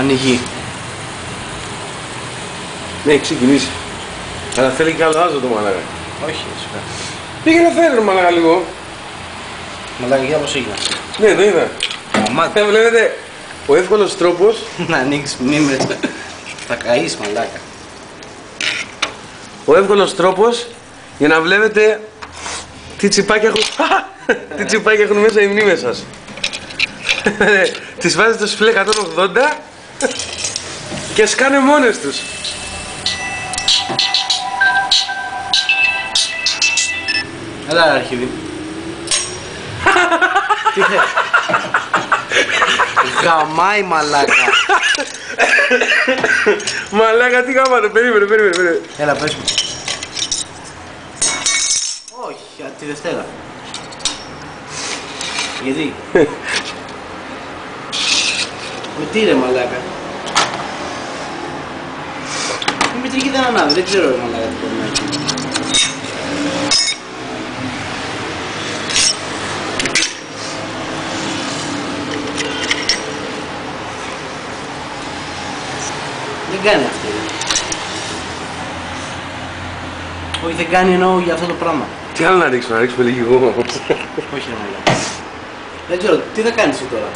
Ανοιγεί. Ναι, έχει ξεκινήσει. Αλλά θέλει κι άλλο άζωτο το μαλάκα. Όχι, έτσι. Πήγαινε φέρε ρε μαλάκα λίγο. Μαλάκα, για πως έγινα. Ναι, το είδα. Αμάτι. Βλέπετε, ο εύκολος τρόπος Να ανοίξεις μνήμες. Θα καείς μαλάκα. Ο εύκολος τρόπος για να βλέπετε τι τσιπάκια έχουν, τι τσιπάκια έχουν μέσα οι μνήμες σας. Τις βάζετε στο σφυλέ 180 και σκάνε μόνες τους. Έλα ρε αρχίδι. Τι θες. Γαμάει μαλάκα. Μαλάκα τι γαμάτε, περίμενε. Έλα πες μου. Όχι, τη Δευτέρα. Γιατί. Τι ρε μαλάκα. Η μητρική δεν ανάβει, δεν ξέρω ρε μαλάκα τι μπορεί να έχει. Δεν κάνει αυτή. Όχι, δεν κάνει εννοώ για αυτό το πράγμα. Τι άλλο να ρίξουμε λίγη γόμα. Όχι ρε μαλάκα. Δεν ξέρω, τι θα κάνεις εσύ τώρα.